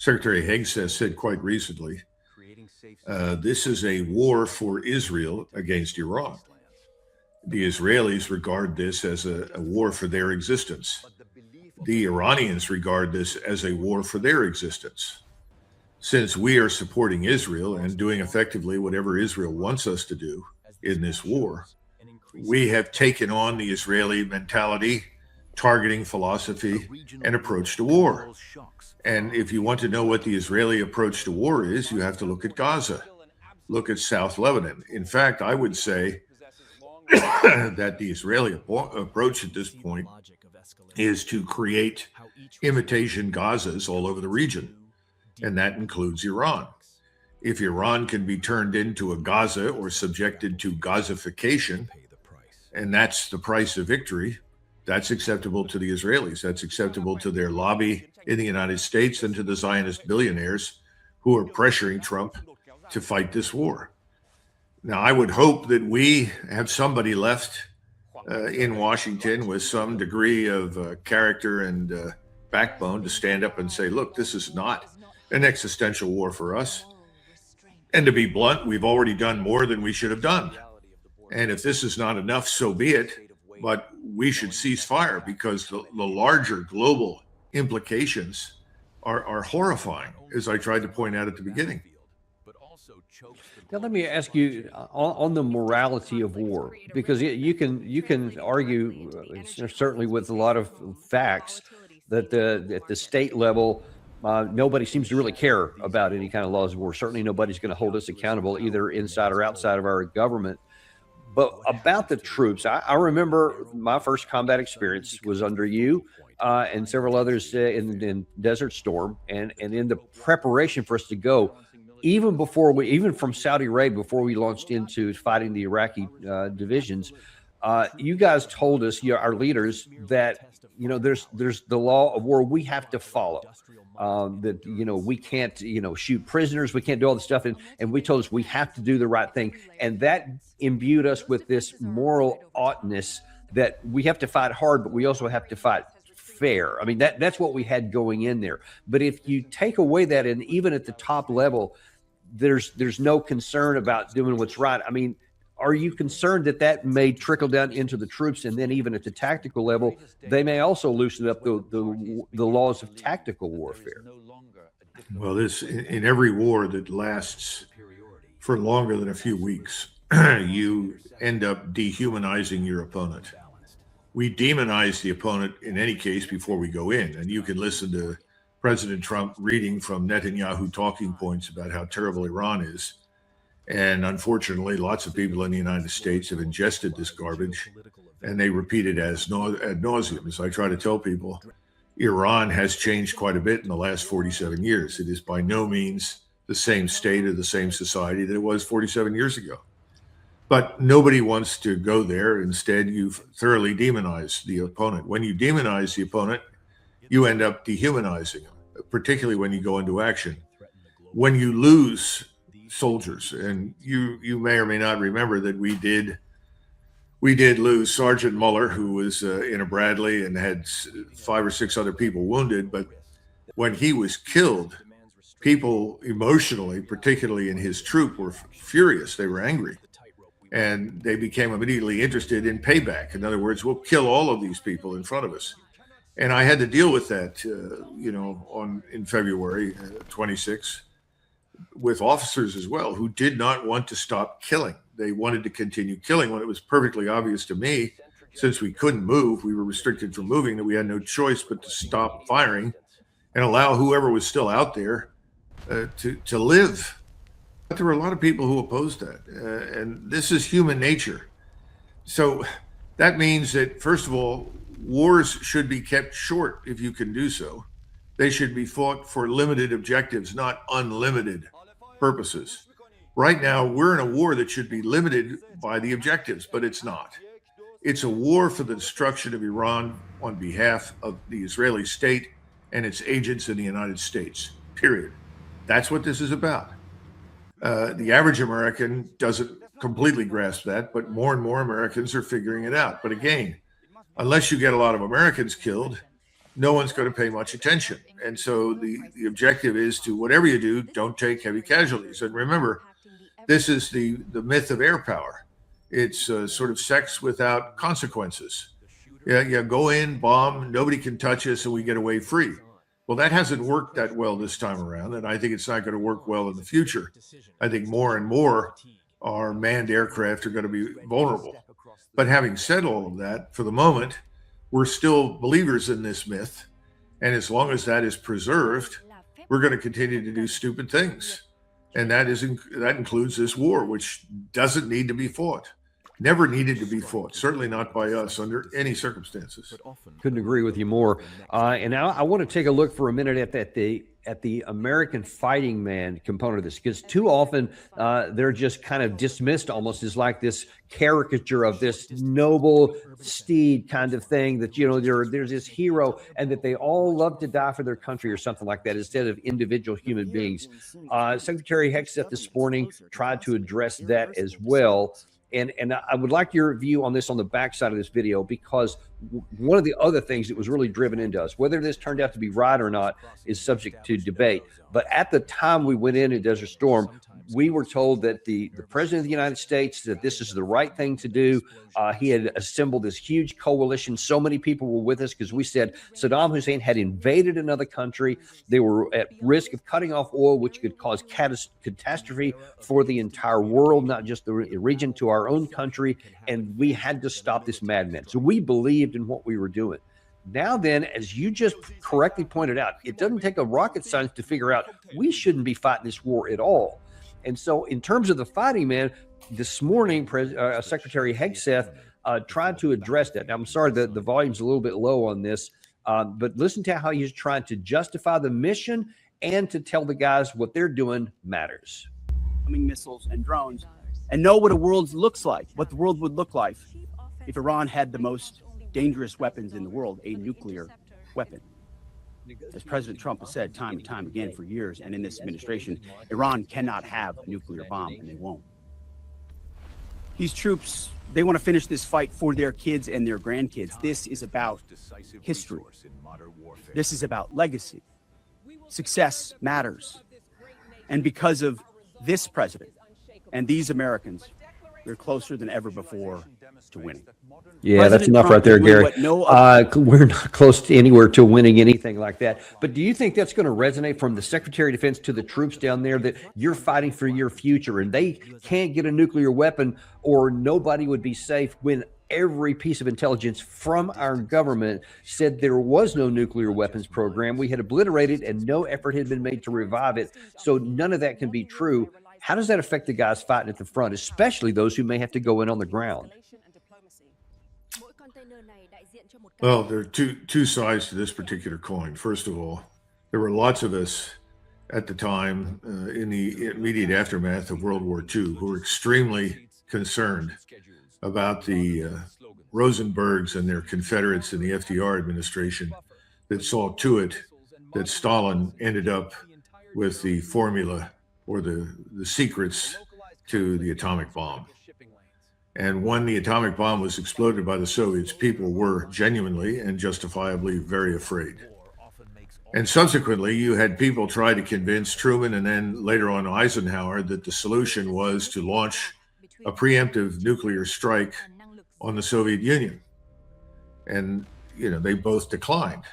Secretary Higgs has said quite recently, this is a war for Israel against Iran. The Israelis regard this as a war for their existence. The Iranians regard this as a war for their existence. Since we are supporting Israel and doing effectively whatever Israel wants us to do in this war, we have taken on the Israeli mentality, targeting philosophy, and approach to war. And if you want to know what the Israeli approach to war is, you have to look at Gaza, look at South Lebanon. In fact, I would say that the Israeli approach at this point is to create imitation Gazas all over the region, and that includes Iran. If Iran can be turned into a Gaza or subjected to Gazification, and that's the price of victory, that's acceptable to the Israelis. That's acceptable to their lobby in the United States and to the Zionist billionaires who are pressuring Trump to fight this war. Now, I would hope that we have somebody left in Washington with some degree of character and backbone to stand up and say, look, this is not an existential war for us. And to be blunt, we've already done more than we should have done. And if this is not enough, so be it. But we should cease fire because the larger global implications are horrifying, as I tried to point out at the beginning. Now, let me ask you on the morality of war, because you can argue certainly with a lot of facts that at the state level, nobody seems to really care about any kind of laws of war. Certainly, nobody's going to hold us accountable either inside or outside of our government. But about the troops, I remember my first combat experience was under you and several others in Desert Storm, and in the preparation for us to go. Even from Saudi Arabia, before we launched into fighting the Iraqi divisions, you guys told us, our leaders, that there's the law of war we have to follow. That we can't shoot prisoners, we can't do all this stuff, and we told us we have to do the right thing, and that imbued us with this moral oughtness that we have to fight hard, but we also have to fight fair. I mean, that's what we had going in there. But if you take away that, and even at the top level, there's no concern about doing what's right. I mean, are you concerned that may trickle down into the troops, and then even at the tactical level, they may also loosen up the laws of tactical warfare? Well, in every war that lasts for longer than a few weeks, you end up dehumanizing your opponent. We demonize the opponent in any case before we go in, and you can listen to President Trump reading from Netanyahu talking points about how terrible Iran is. And unfortunately, lots of people in the United States have ingested this garbage, and they repeat it ad nauseum. As I try to tell people, Iran has changed quite a bit in the last 47 years. It is by no means the same state or the same society that it was 47 years ago. But nobody wants to go there. Instead, you've thoroughly demonized the opponent. When you demonize the opponent, you end up dehumanizing them, particularly when you go into action. When you lose soldiers, and you may or may not remember that we did lose Sergeant Muller, who was in a Bradley and had 5 or 6 other people wounded. But when he was killed, people emotionally, particularly in his troop, were furious. They were angry, and they became immediately interested in payback. In other words, we'll kill all of these people in front of us. And I had to deal with that, in February 26, with officers as well who did not want to stop killing. They wanted to continue killing when it was perfectly obvious to me, since we couldn't move, we were restricted from moving, that we had no choice but to stop firing and allow whoever was still out there to live. But there were a lot of people who opposed that, and this is human nature. So that means that, first of all, wars should be kept short if you can do so. They should be fought for limited objectives, not unlimited purposes. Right now, we're in a war that should be limited by the objectives, but it's not. It's a war for the destruction of Iran on behalf of the Israeli state and its agents in the United States, period. That's what this is about. The average American doesn't completely grasp that, but more and more Americans are figuring it out. But again, unless you get a lot of Americans killed, no one's going to pay much attention. And so the objective is to, whatever you do, don't take heavy casualties. And remember, this is the myth of air power. It's sort of sex without consequences. Yeah, go in, bomb, nobody can touch us, and we get away free. Well, that hasn't worked that well this time around, and I think it's not going to work well in the future. I think more and more our manned aircraft are going to be vulnerable. But having said all of that, for the moment, we're still believers in this myth. And as long as that is preserved, we're going to continue to do stupid things. And that includes this war, which doesn't need to be fought. Never needed to be fought, certainly not by us under any circumstances. Couldn't agree with you more. And now I want to take a look for a minute at the American fighting man component of this, because too often they're just kind of dismissed almost as like this caricature of this noble steed kind of thing, that, you know, there's this hero and that they all love to die for their country or something like that, instead of individual human beings. Secretary Hegseth this morning tried to address that as well. And I would like your view on this on the backside of this video, because one of the other things that was really driven into us, whether this turned out to be right or not, is subject to debate. But at the time we went into Desert Storm, we were told that the president of the United States, that this is the right thing to do. He had assembled this huge coalition. So many people were with us because we said Saddam Hussein had invaded another country. They were at risk of cutting off oil, which could cause catastrophe for the entire world, not just the region, to our own country. And we had to stop this madman. So we believed in what we were doing. Now then, as you just correctly pointed out, it doesn't take a rocket science to figure out we shouldn't be fighting this war at all. And so in terms of the fighting man, this morning, Secretary Hegseth tried to address that. Now, I'm sorry that the volume's a little bit low on this, but listen to how he's trying to justify the mission and to tell the guys what they're doing matters. Missiles and drones, and know what a world looks like, what the world would look like if Iran had the most dangerous weapons in the world, a nuclear weapon. As President Trump has said time and time again for years, and in this administration, Iran cannot have a nuclear bomb, and they won't. These troops, they want to finish this fight for their kids and their grandkids. This is about history. This is about legacy. Success matters. And because of this president and these Americans, we're closer than ever before to winning. Yeah, that's enough right there, Gary. We're not close to anywhere to winning anything like that. But do you think that's going to resonate from the Secretary of Defense to the troops down there, that you're fighting for your future and they can't get a nuclear weapon or nobody would be safe, when every piece of intelligence from our government said there was no nuclear weapons program? We had obliterated and no effort had been made to revive it. So none of that can be true. How does that affect the guys fighting at the front, especially those who may have to go in on the ground? Well, there are two sides to this particular coin. First of all, there were lots of us at the time in the immediate aftermath of World War II who were extremely concerned about the Rosenbergs and their Confederates in the FDR administration that saw to it that Stalin ended up with the formula or the secrets to the atomic bomb. And when the atomic bomb was exploded by the Soviets, people were genuinely and justifiably very afraid. And subsequently, you had people try to convince Truman and then later on Eisenhower that the solution was to launch a preemptive nuclear strike on the Soviet Union. And, you know, they both declined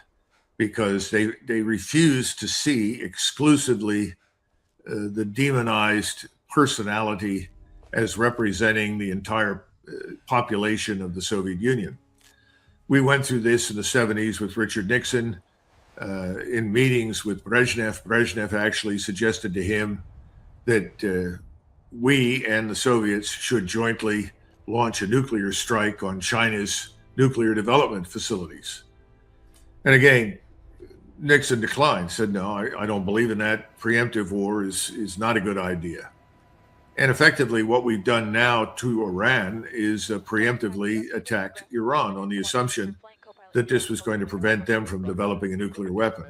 because they refused to see exclusively the demonized personality as representing the entire population of the Soviet Union. We went through this in the 70s with Richard Nixon in meetings with Brezhnev. Brezhnev actually suggested to him that we and the Soviets should jointly launch a nuclear strike on China's nuclear development facilities. And again, Nixon declined, said, no, I don't believe in that. Preemptive war is not a good idea. And effectively, what we've done now to Iran is preemptively attacked Iran on the assumption that this was going to prevent them from developing a nuclear weapon.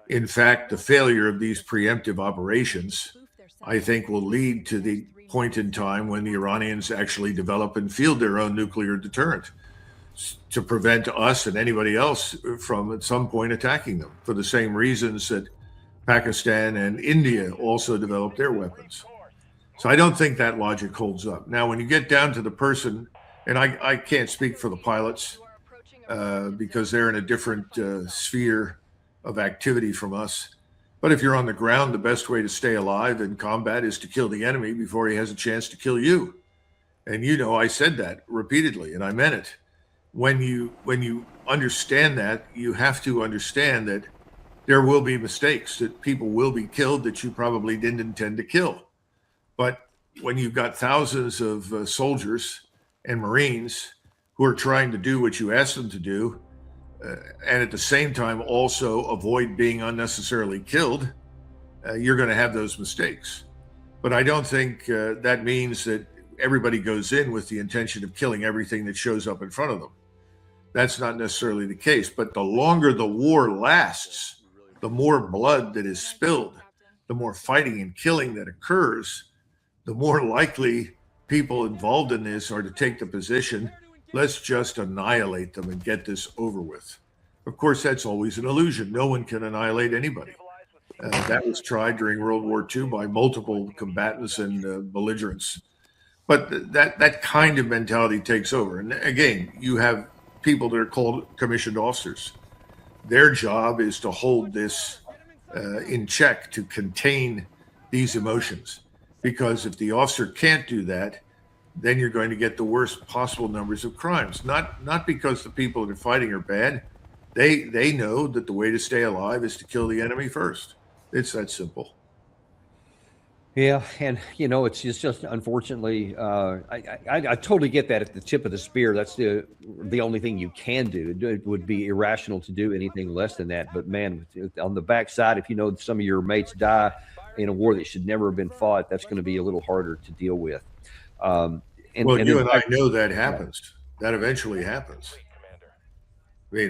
In fact, the failure of these preemptive operations, I think, will lead to the point in time when the Iranians actually develop and field their own nuclear deterrent. to prevent us and anybody else from at some point attacking them, for the same reasons that Pakistan and India also developed their weapons. So I don't think that logic holds up. Now, when you get down to the person, and I can't speak for the pilots because they're in a different sphere of activity from us. But if you're on the ground, the best way to stay alive in combat is to kill the enemy before he has a chance to kill you. And you know, I said that repeatedly, and I meant it. When you understand that, you have to understand that there will be mistakes, that people will be killed that you probably didn't intend to kill. But when you've got thousands of soldiers and Marines who are trying to do what you asked them to do, and at the same time also avoid being unnecessarily killed, you're going to have those mistakes. But I don't think that means that everybody goes in with the intention of killing everything that shows up in front of them. That's not necessarily the case. But the longer the war lasts, the more blood that is spilled, the more fighting and killing that occurs, the more likely people involved in this are to take the position, let's just annihilate them and get this over with. Of course, that's always an illusion. No one can annihilate anybody. That was tried during World War II by multiple combatants and belligerents. But that kind of mentality takes over. And again, you have people that are called commissioned officers. Their job is to hold this in check, to contain these emotions. Because if the officer can't do that, then you're going to get the worst possible numbers of crimes. Not because the people that are fighting are bad. They know that the way to stay alive is to kill the enemy first. It's that simple. Yeah, and you know, it's just unfortunately, I totally get that at the tip of the spear. That's the only thing you can do. It would be irrational to do anything less than that. But man, on the backside, if you know some of your mates die in a war that should never have been fought, that's going to be a little harder to deal with. Well, you and I know that happens. Yeah. That eventually happens. I mean,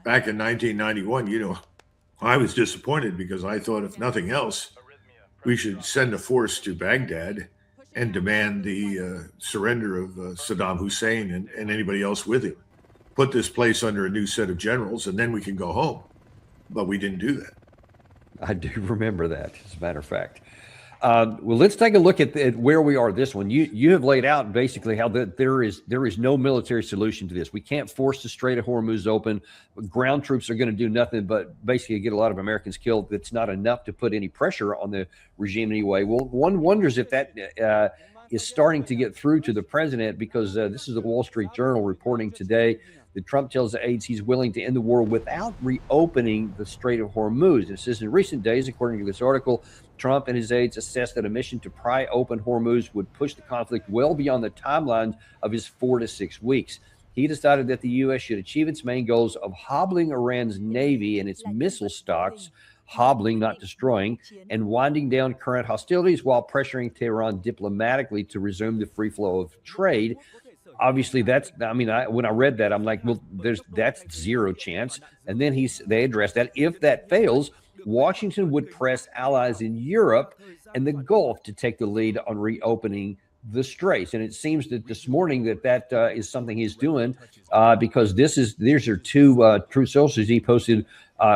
back in 1991, you know, I was disappointed because I thought, if nothing else, we should send a force to Baghdad and demand the surrender of Saddam Hussein and anybody else with him. Put this place under a new set of generals, and then we can go home. But we didn't do that. I do remember that, as a matter of fact. Well, let's take a look at where we are. This one, you have laid out basically how there is no military solution to this. We can't force the Strait of Hormuz open. Ground troops are going to do nothing but basically get a lot of Americans killed. That's not enough to put any pressure on the regime anyway. Well, one wonders if that is starting to get through to the president, because this is the Wall Street Journal reporting today that Trump tells the aides he's willing to end the war without reopening the Strait of Hormuz. It says in recent days, according to this article, Trump and his aides assessed that a mission to pry open Hormuz would push the conflict well beyond the timeline of his 4 to 6 weeks. He decided that the U.S. should achieve its main goals of hobbling Iran's navy and its missile stocks, hobbling, not destroying, and winding down current hostilities while pressuring Tehran diplomatically to resume the free flow of trade. Obviously, when I read that, I'm like, well, that's zero chance. And then they addressed that if that fails, Washington would press allies in Europe and the Gulf to take the lead on reopening the straits. And it seems that this morning that is something he's doing because these are two true sources he posted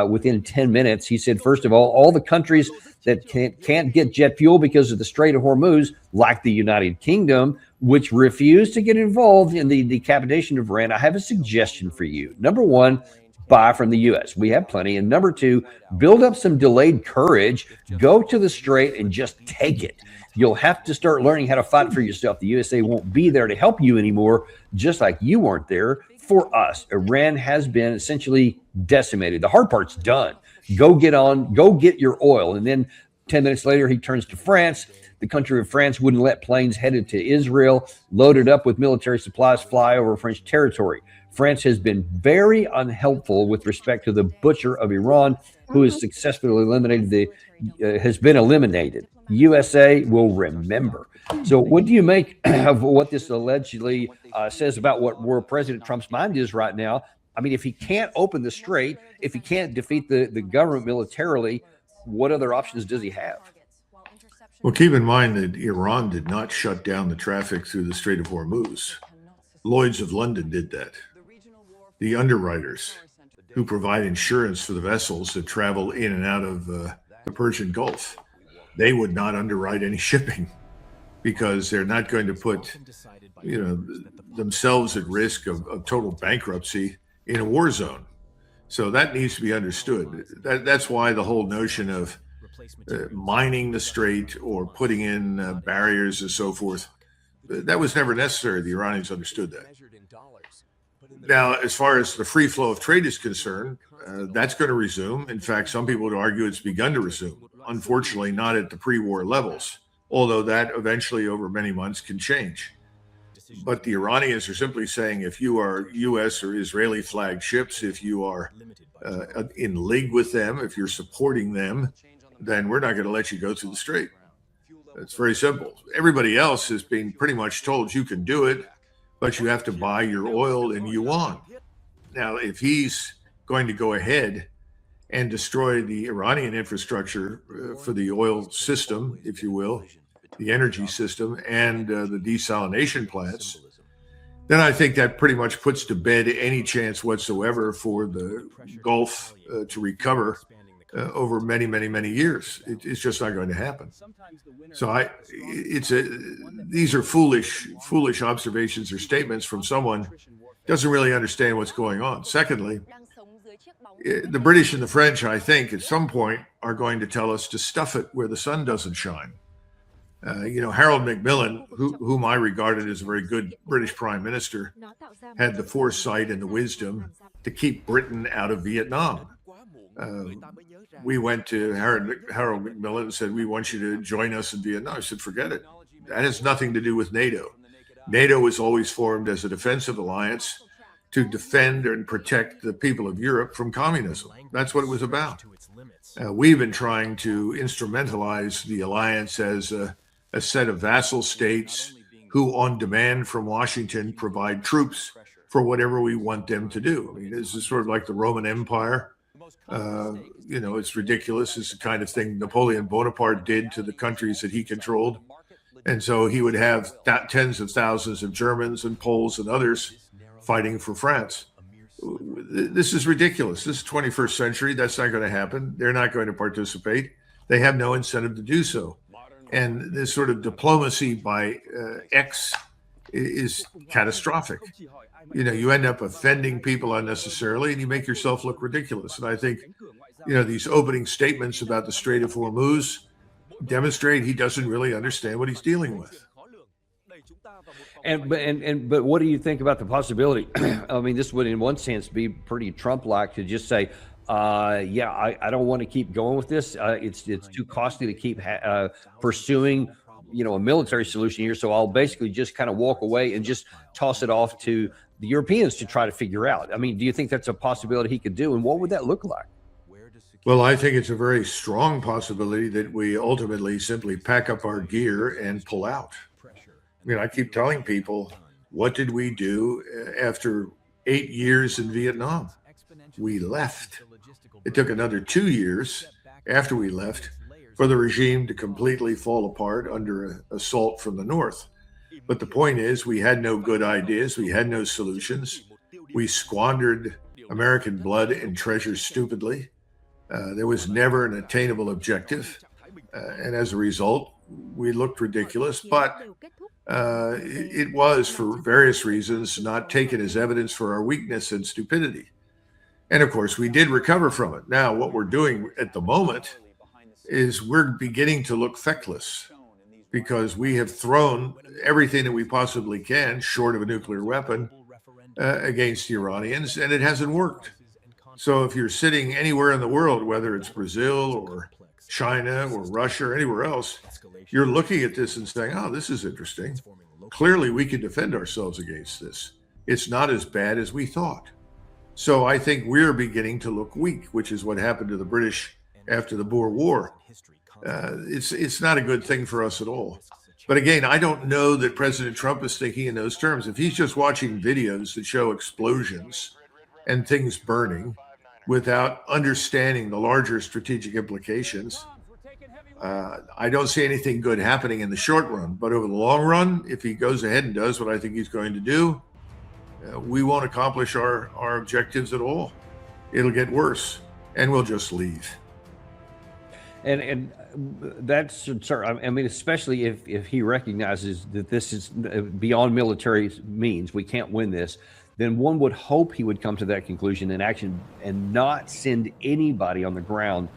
within 10 minutes. He said, first of all the countries that can't get jet fuel because of the Strait of Hormuz, like the United Kingdom, which refused to get involved in the decapitation of Iran, I have a suggestion for you. Number one, buy from the U.S. We have plenty. And number two, build up some delayed courage. Go to the Strait and just take it. You'll have to start learning how to fight for yourself. The USA won't be there to help you anymore, just like you weren't there for us. Iran has been essentially decimated. The hard part's done. Go get your oil. And then 10 minutes later, he turns to France. The country of France wouldn't let planes headed to Israel, loaded up with military supplies, fly over French territory. France has been very unhelpful with respect to the butcher of Iran, who has successfully has been eliminated. USA will remember. So what do you make of what this allegedly says about where President Trump's mind is right now? I mean, if he can't open the strait, if he can't defeat the government militarily, what other options does he have? Well, keep in mind that Iran did not shut down the traffic through the Strait of Hormuz. Lloyd's of London did that. The underwriters who provide insurance for the vessels that travel in and out of the Persian Gulf, they would not underwrite any shipping because they're not going to put, themselves at risk of total bankruptcy in a war zone. So that needs to be understood. That's why the whole notion of mining the strait or putting in barriers and so forth, that was never necessary. The Iranians understood that. Now, as far as the free flow of trade is concerned, that's going to resume. In fact, some people would argue it's begun to resume. Unfortunately, not at the pre-war levels, although that eventually over many months can change. But the Iranians are simply saying if you are U.S. or Israeli flagged ships, if you are in league with them, if you're supporting them, then we're not going to let you go through the strait. It's very simple. Everybody else is being pretty much told you can do it, but you have to buy your oil in yuan. Now, if he's going to go ahead and destroy the Iranian infrastructure for the oil system, if you will, the energy system, and the desalination plants, then I think that pretty much puts to bed any chance whatsoever for the Gulf to recover over many, many, many years. It's just not going to happen. So these are foolish observations or statements from someone who doesn't really understand what's going on. Secondly, the British and the French, I think, at some point are going to tell us to stuff it where the sun doesn't shine. Harold Macmillan, whom I regarded as a very good British prime minister, had the foresight and the wisdom to keep Britain out of Vietnam. We went to Harold Macmillan and said, we want you to join us in Vietnam. I said, forget it. That has nothing to do with NATO. NATO was always formed as a defensive alliance to defend and protect the people of Europe from communism. That's what it was about. We've been trying to instrumentalize the alliance as a set of vassal states who, on demand from Washington, provide troops for whatever we want them to do. I mean, this is sort of like the Roman Empire. It's ridiculous. It's the kind of thing Napoleon Bonaparte did to the countries that he controlled. And so he would have tens of thousands of Germans and Poles and others fighting for France. This is ridiculous. This is 21st century. That's not going to happen. They're not going to participate. They have no incentive to do so. And this sort of diplomacy by X is catastrophic. You end up offending people unnecessarily and you make yourself look ridiculous. And I think, these opening statements about the Strait of Hormuz demonstrate he doesn't really understand what he's dealing with. But what do you think about the possibility? I mean, this would in one sense be pretty Trump-like to just say, I don't want to keep going with this. It's too costly to keep pursuing, a military solution here. So I'll basically just kind of walk away and just toss it off to the Europeans to try to figure out. I mean, do you think that's a possibility he could do? And what would that look like? Well, I think it's a very strong possibility that we ultimately simply pack up our gear and pull out. I keep telling people, what did we do after 8 years in Vietnam? We left. It took another 2 years after we left for the regime to completely fall apart under assault from the north. But the point is, we had no good ideas. We had no solutions. We squandered American blood and treasure stupidly. There was never an attainable objective. And as a result, we looked ridiculous. But it was, for various reasons, not taken as evidence for our weakness and stupidity. And of course, we did recover from it. Now, what we're doing at the moment is we're beginning to look feckless because we have thrown everything that we possibly can, short of a nuclear weapon, against the Iranians, and it hasn't worked. So if you're sitting anywhere in the world, whether it's Brazil or China or Russia or anywhere else, you're looking at this and saying, oh, this is interesting. Clearly, we can defend ourselves against this. It's not as bad as we thought. So I think we're beginning to look weak, which is what happened to the British after the Boer War. It's not a good thing for us at all. But again, I don't know that President Trump is thinking in those terms. If he's just watching videos that show explosions and things burning without understanding the larger strategic implications, I don't see anything good happening in the short run. But over the long run, if he goes ahead and does what I think he's going to do, we won't accomplish our objectives at all. It'll get worse, and we'll just leave. And that's, I mean, especially if he recognizes that this is beyond military means, we can't win this, then one would hope he would come to that conclusion in action and not send anybody on the ground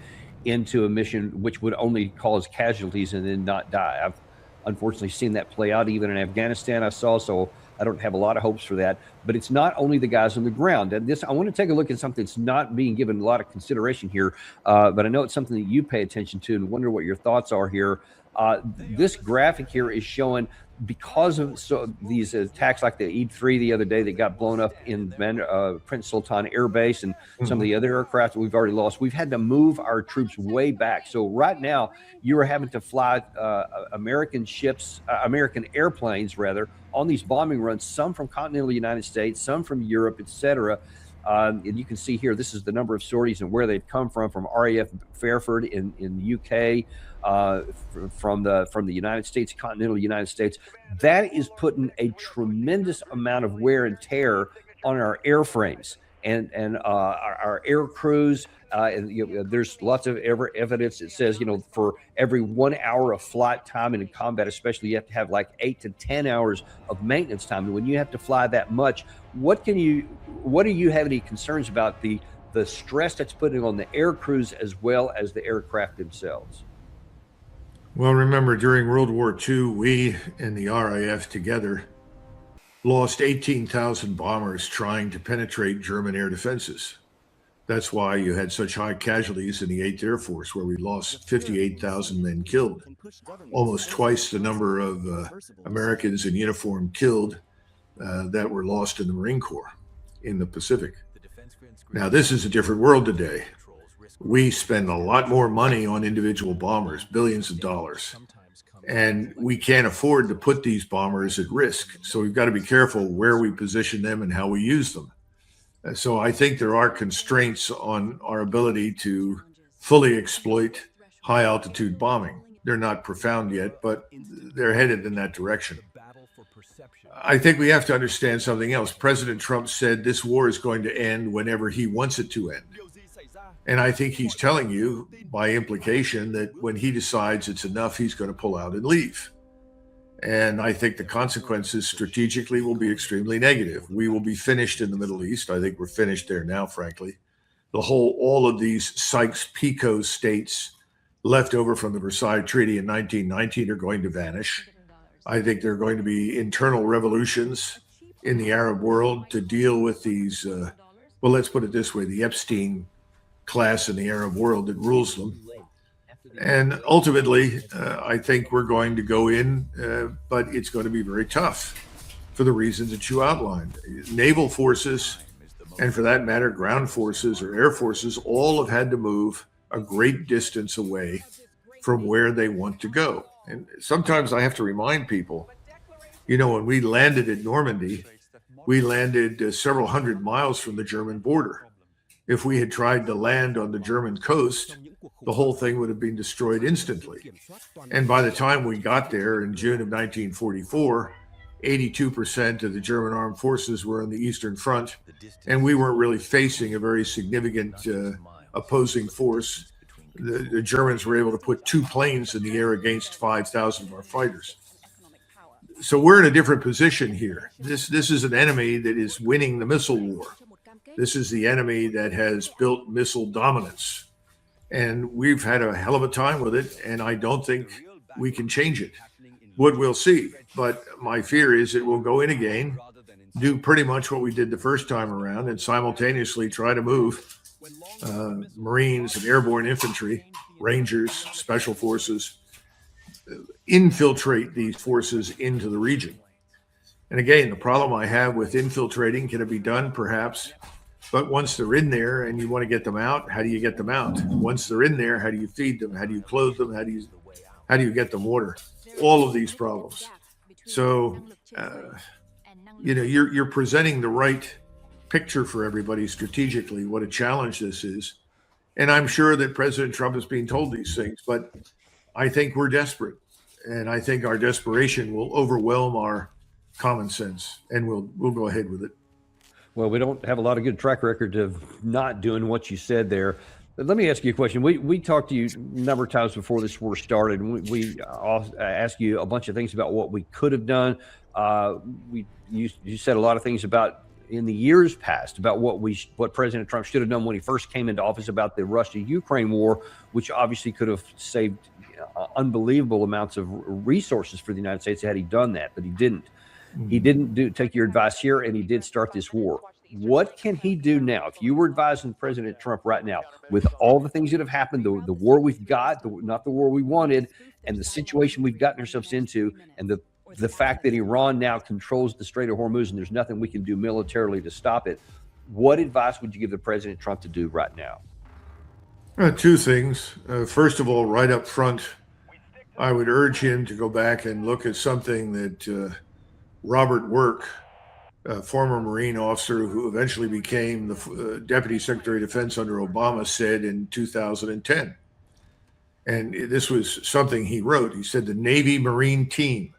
into a mission which would only cause casualties and then not die. I've unfortunately seen that play out even in Afghanistan, I saw, so I don't have a lot of hopes for that. But it's not only the guys on the ground. And this, I want to take a look at something that's not being given a lot of consideration here, but I know it's something that you pay attention to and wonder what your thoughts are here. This graphic here is showing, because of these attacks like the Eid-3 the other day that got blown up in Prince Sultan Air Base and some of the other aircraft that we've already lost, we've had to move our troops way back. So right now, you are having to fly American airplanes rather, on these bombing runs, some from continental United States, some from Europe, etc. And you can see here, this is the number of sorties and where they've come from RAF Fairford in the UK, from the United States, continental United States. That is putting a tremendous amount of wear and tear on our airframes and our air crews. And there's lots of evidence that says, for every 1 hour of flight time in combat, especially, you have to have like 8 to 10 hours of maintenance time. And when you have to fly that much, what do you have any concerns about the stress that's putting on the air crews as well as the aircraft themselves? Well, remember, during World War II, we and the RAF together lost 18,000 bombers trying to penetrate German air defenses. That's why you had such high casualties in the 8th Air Force, where we lost 58,000 men killed, almost twice the number of Americans in uniform killed that were lost in the Marine Corps in the Pacific. Now, this is a different world today. We spend a lot more money on individual bombers, billions of dollars, and we can't afford to put these bombers at risk. So we've got to be careful where we position them and how we use them. So I think there are constraints on our ability to fully exploit high altitude bombing. They're not profound yet, but they're headed in that direction. I think we have to understand something else. President Trump said this war is going to end whenever he wants it to end. And I think he's telling you by implication that when he decides it's enough, he's going to pull out and leave. And I think the consequences strategically will be extremely negative. We will be finished in the Middle East. I think we're finished there now, frankly. All of these Sykes-Picot states left over from the Versailles Treaty in 1919 are going to vanish. I think there are going to be internal revolutions in the Arab world to deal with these, well, let's put it this way, the Epstein class in the Arab world that rules them. And ultimately, I think we're going to go in, but it's going to be very tough for the reasons that you outlined. Naval forces, and for that matter, ground forces or air forces, all have had to move a great distance away from where they want to go. And sometimes I have to remind people, when we landed at Normandy, we landed several hundred miles from the German border. If we had tried to land on the German coast, the whole thing would have been destroyed instantly. And by the time we got there in June of 1944, 82% of the German armed forces were on the Eastern Front, and we weren't really facing a very significant opposing force. The Germans were able to put 2 planes in the air against 5,000 of our fighters. So we're in a different position here. This is an enemy that is winning the missile war. This is the enemy that has built missile dominance. And we've had a hell of a time with it, and I don't think we can change it. We'll see. But my fear is it will go in again, do pretty much what we did the first time around, and simultaneously try to move Marines and airborne infantry, Rangers, special forces, infiltrate these forces into the region. And again, the problem I have with infiltrating, can it be done? Perhaps. But once they're in there and you want to get them out, how do you get them out? Once they're in there, how do you feed them? How do you clothe them? How do you get them water? All of these problems. So, you're presenting the right picture for everybody strategically, what a challenge this is. And I'm sure that President Trump is being told these things, but I think we're desperate. And I think our desperation will overwhelm our common sense, and we'll go ahead with it. Well, we don't have a lot of good track record of not doing what you said there. But let me ask you a question. We talked to you a number of times before this war started, and we asked you a bunch of things about what we could have done. You said a lot of things about in the years past about what President Trump should have done when he first came into office about the Russia-Ukraine war, which obviously could have saved unbelievable amounts of resources for the United States had he done that, but he didn't. He didn't take your advice here, and he did start this war. What can he do now? If you were advising President Trump right now, with all the things that have happened, the war we've got, not the war we wanted, and the situation we've gotten ourselves into, and the fact that Iran now controls the Strait of Hormuz and there's nothing we can do militarily to stop it, what advice would you give the President Trump to do right now? Two things. First of all, right up front, I would urge him to go back and look at something that Robert Work, a former Marine officer who eventually became the Deputy Secretary of Defense under Obama, said in 2010. And this was something he wrote. He said, the Navy Marine team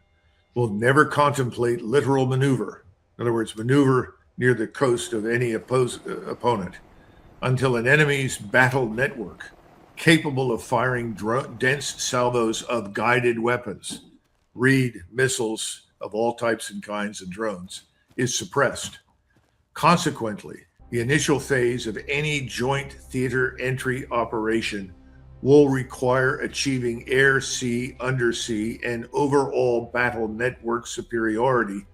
will never contemplate literal maneuver, in other words, maneuver near the coast of any opponent, until an enemy's battle network capable of firing dense salvos of guided weapons, read missiles of all types and kinds and drones, is suppressed. Consequently, the initial phase of any joint theater entry operation will require achieving air, sea, undersea, and overall battle network superiority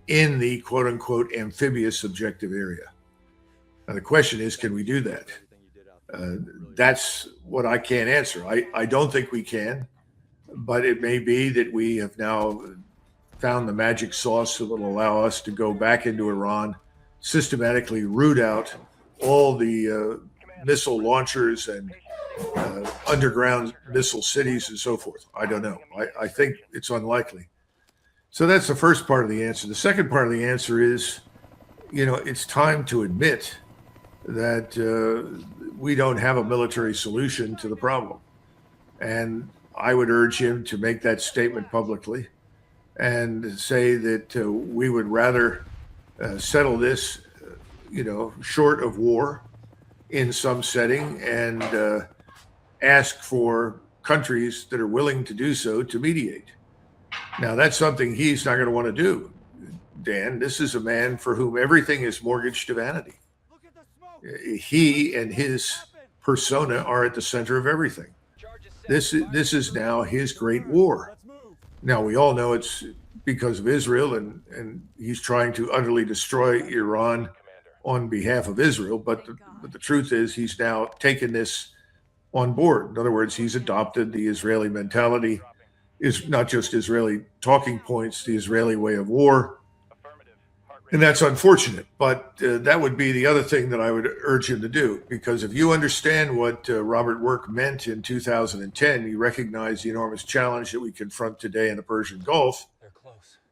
in the quote unquote amphibious objective area. Now, the question is, can we do that? That's what I can't answer. I don't think we can, but it may be that we have now found the magic sauce that will allow us to go back into Iran, systematically root out all the missile launchers and underground missile cities and so forth. I don't know. I think it's unlikely. So that's the first part of the answer. The second part of the answer is, it's time to admit that we don't have a military solution to the problem. And I would urge him to make that statement publicly and say that we would rather settle this, short of war in some setting and ask for countries that are willing to do so to mediate. Now, that's something he's not going to want to do, Dan. This is a man for whom everything is mortgaged to vanity. He and his persona are at the center of everything. This is now his great war. Now, we all know it's because of Israel, and he's trying to utterly destroy Iran on behalf of Israel. But the truth is, he's now taken this on board. In other words, he's adopted the Israeli mentality, is not just Israeli talking points, the Israeli way of war. And that's unfortunate. But that would be the other thing that I would urge him to do, because if you understand what Robert Work meant in 2010, you recognize the enormous challenge that we confront today in the Persian Gulf,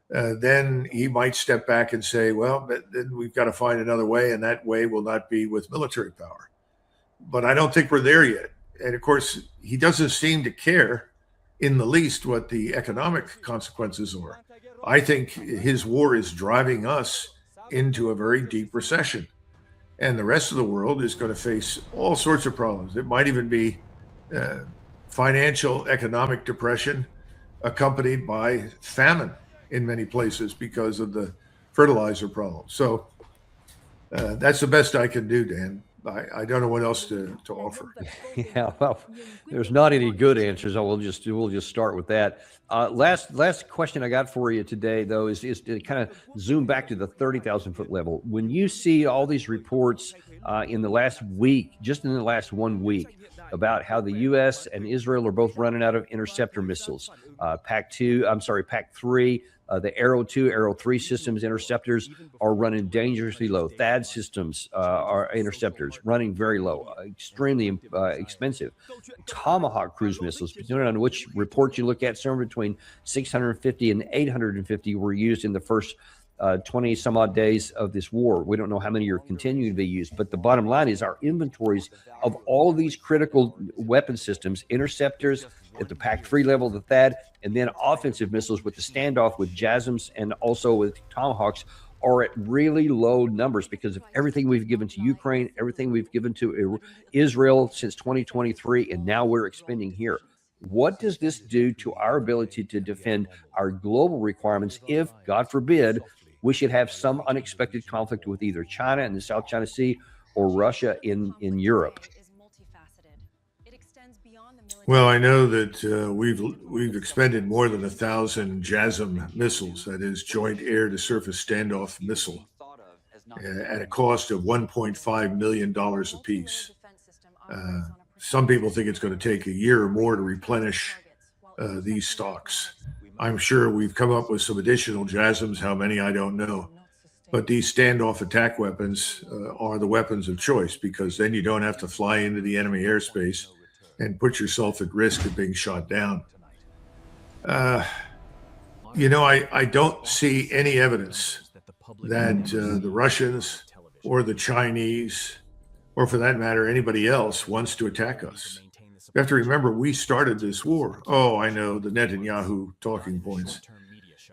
then he might step back and say, well, then we've got to find another way, and that way will not be with military power. But I don't think we're there yet. And of course, he doesn't seem to care in the least what the economic consequences are. I think his war is driving us into a very deep recession. And the rest of the world is going to face all sorts of problems. It might even be financial, economic depression accompanied by famine in many places because of the fertilizer problem. So that's the best I can do, Dan. I don't know what else to offer. Yeah, well, there's not any good answers. We'll just start with that. Last question I got for you today, though, is to kind of zoom back to the 30,000-foot level. When you see all these reports in the last week, just in the last 1 week, about how the U.S. and Israel are both running out of interceptor missiles, PAC-3, the Arrow 2, Arrow 3 systems interceptors are running dangerously low. THAAD systems are interceptors running very low, extremely expensive. Tomahawk cruise missiles, depending on which report you look at, somewhere between 650 and 850 were used in the first 20 some odd days of this war. We don't know how many are continuing to be used, but the bottom line is our inventories of all of these critical weapon systems, interceptors at the PAC-3 level, the THAAD, and then offensive missiles with the standoff with JASSMs and also with Tomahawks are at really low numbers because of everything we've given to Ukraine, everything we've given to Israel since 2023, and now we're expending here. What does this do to our ability to defend our global requirements if, God forbid, we should have some unexpected conflict with either China in the South China Sea or Russia in Europe? Well, I know that we've expended more than 1,000 JASSM missiles, that is Joint Air to Surface Standoff Missile, at a cost of $1.5 million apiece. Some people think it's going to take a year or more to replenish these stocks. I'm sure we've come up with some additional JASSMs, how many I don't know. But these standoff attack weapons are the weapons of choice, because then you don't have to fly into the enemy airspace and put yourself at risk of being shot down. I don't see any evidence that the Russians or the Chinese, or for that matter, anybody else wants to attack us. You have to remember, we started this war. Oh, I know, the Netanyahu talking points.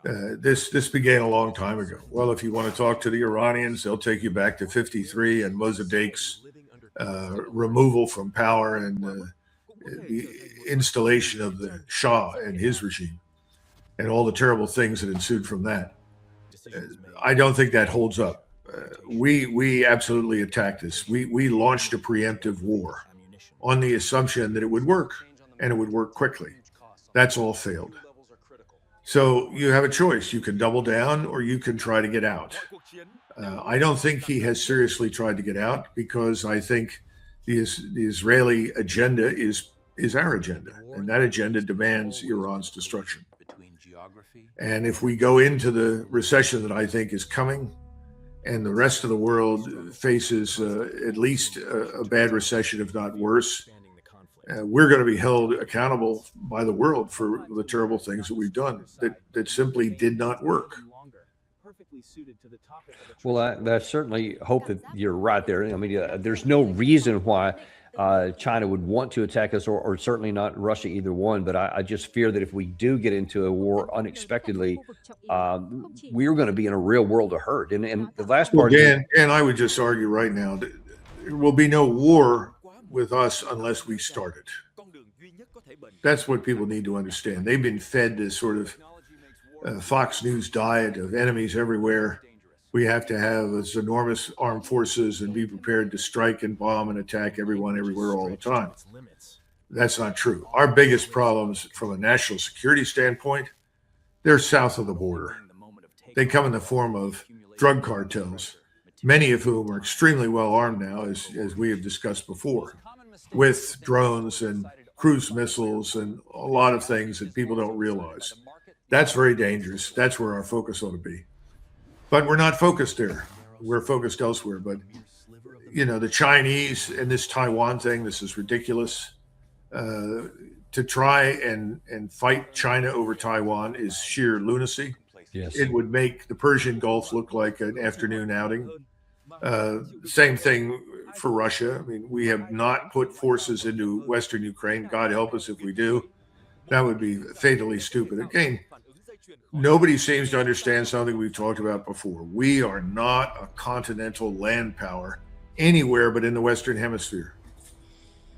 This began a long time ago. Well, if you want to talk to the Iranians, they'll take you back to 53 and Mossadegh's removal from power and the installation of the Shah and his regime and all the terrible things that ensued from that. I don't think that holds up. We absolutely attacked this. We launched a preemptive war on the assumption that it would work, and it would work quickly. That's all failed. So you have a choice. You can double down or you can try to get out. I don't think he has seriously tried to get out, because I think the Israeli agenda is our agenda, and that agenda demands Iran's destruction. And if we go into the recession that I think is coming, and the rest of the world faces at least a bad recession, if not worse, we're going to be held accountable by the world for the terrible things that we've done that simply did not work. Well, I certainly hope that you're right there. I mean, there's no reason why China would want to attack us, or certainly not Russia, either one. But I just fear that if we do get into a war unexpectedly, we're going to be in a real world of hurt. And the last part, Dan, I would just argue right now that there will be no war with us unless we start it. That's what people need to understand. They've been fed this sort of Fox News diet of enemies everywhere. We have to have this enormous armed forces and be prepared to strike and bomb and attack everyone everywhere all the time. That's not true. Our biggest problems from a national security standpoint, they're south of the border. They come in the form of drug cartels, many of whom are extremely well armed now, as we have discussed before, with drones and cruise missiles and a lot of things that people don't realize. That's very dangerous. That's where our focus ought to be. But we're not focused there. We're focused elsewhere. But, the Chinese and this Taiwan thing, this is ridiculous. To try and fight China over Taiwan is sheer lunacy. yes, It would make the Persian Gulf look like an afternoon outing. Same thing for Russia. I mean, we have not put forces into Western Ukraine. God help us if we do. That would be fatally stupid. Again, nobody seems to understand something we've talked about before. We are not a continental land power anywhere but in the Western Hemisphere.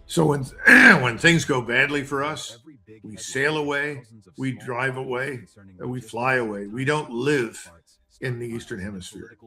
So when things go badly for us, we sail away, we drive away, and we fly away. We don't live in the Eastern Hemisphere.